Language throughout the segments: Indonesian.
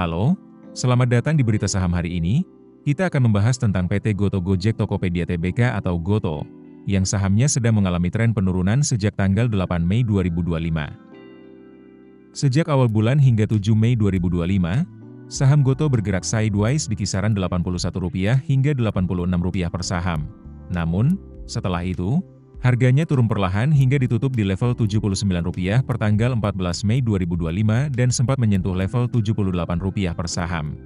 Halo, selamat datang di Berita Saham hari ini. Kita akan membahas tentang PT Goto Gojek Tokopedia Tbk atau Goto, yang sahamnya sedang mengalami tren penurunan sejak tanggal 8 Mei 2025. Sejak awal bulan hingga 7 Mei 2025, saham Goto bergerak sideways di kisaran Rp81 hingga Rp86 per saham. Namun, setelah itu, harganya turun perlahan hingga ditutup di level Rp79 per tanggal 14 Mei 2025 dan sempat menyentuh level Rp78 per saham.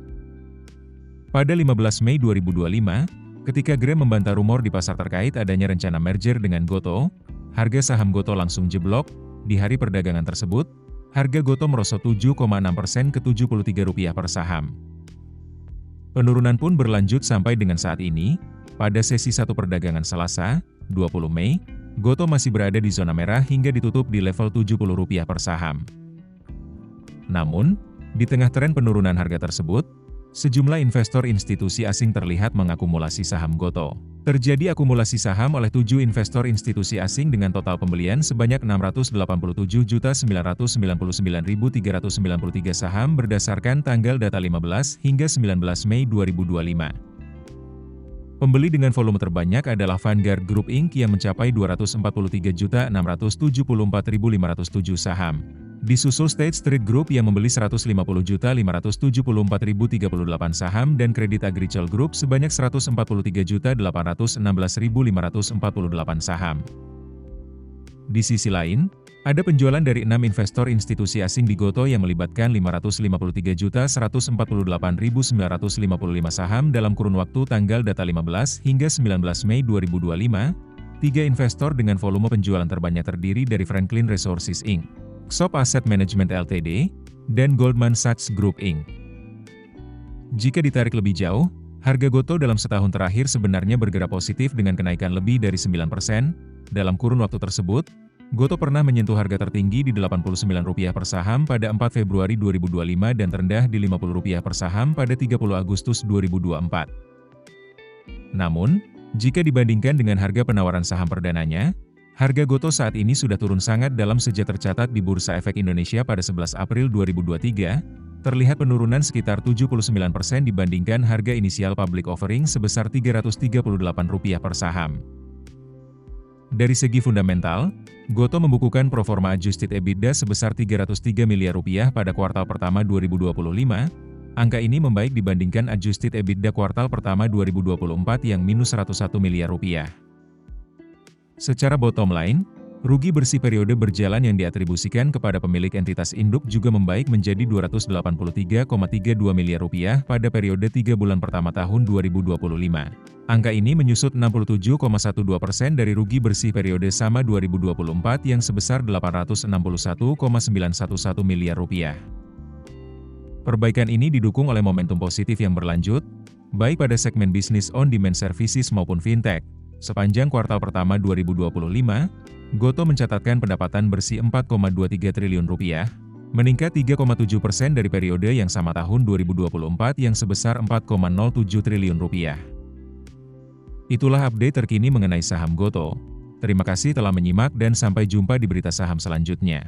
Pada 15 Mei 2025, ketika Grab membantah rumor di pasar terkait adanya rencana merger dengan Goto, harga saham Goto langsung jeblok. Di hari perdagangan tersebut, harga Goto merosot 7,6% ke Rp73 per saham. Penurunan pun berlanjut sampai dengan saat ini. Pada sesi 1 perdagangan Selasa, 20 Mei, Goto masih berada di zona merah hingga ditutup di level Rp70 per saham. Namun, di tengah tren penurunan harga tersebut, sejumlah investor institusi asing terlihat mengakumulasi saham Goto. Terjadi akumulasi saham oleh 7 investor institusi asing dengan total pembelian sebanyak 687.999.393 saham berdasarkan tanggal data 15 hingga 19 Mei 2025. Pembeli dengan volume terbanyak adalah Vanguard Group Inc. yang mencapai 243.674.507 saham. Disusul State Street Group yang membeli 150.574.038 saham dan Credit Agricole Group sebanyak 143.816.548 saham. Di sisi lain, ada penjualan dari 6 investor institusi asing di Goto yang melibatkan 553.148.955 saham dalam kurun waktu tanggal data 15 hingga 19 Mei 2025. 3 investor dengan volume penjualan terbanyak terdiri dari Franklin Resources Inc., XOP Asset Management Ltd., dan Goldman Sachs Group Inc. Jika ditarik lebih jauh, harga Goto dalam setahun terakhir sebenarnya bergerak positif dengan kenaikan lebih dari 9%. Dalam kurun waktu tersebut, Goto pernah menyentuh harga tertinggi di Rp89 per saham pada 4 Februari 2025 dan terendah di Rp50 per saham pada 30 Agustus 2024. Namun, jika dibandingkan dengan harga penawaran saham perdananya, harga Goto saat ini sudah turun sangat dalam sejak tercatat di Bursa Efek Indonesia pada 11 April 2023, terlihat penurunan sekitar 79% dibandingkan harga inisial public offering sebesar Rp338 per saham. Dari segi fundamental, Goto membukukan proforma adjusted EBITDA sebesar Rp303 miliar pada kuartal pertama 2025. Angka ini membaik dibandingkan adjusted EBITDA kuartal pertama 2024 yang minus Rp101 miliar. Secara bottom line, rugi bersih periode berjalan yang diatribusikan kepada pemilik entitas induk juga membaik menjadi Rp283,32 miliar pada periode 3 bulan pertama tahun 2025. Angka ini menyusut 67,12% dari rugi bersih periode sama 2024 yang sebesar Rp861,911 miliar. Perbaikan ini didukung oleh momentum positif yang berlanjut, baik pada segmen bisnis on-demand services maupun fintech. Sepanjang kuartal pertama 2025, Goto mencatatkan pendapatan bersih Rp4,23 triliun, meningkat 3,7% dari periode yang sama tahun 2024 yang sebesar Rp4,07 triliun. Itulah update terkini mengenai saham Goto. Terima kasih telah menyimak dan sampai jumpa di berita saham selanjutnya.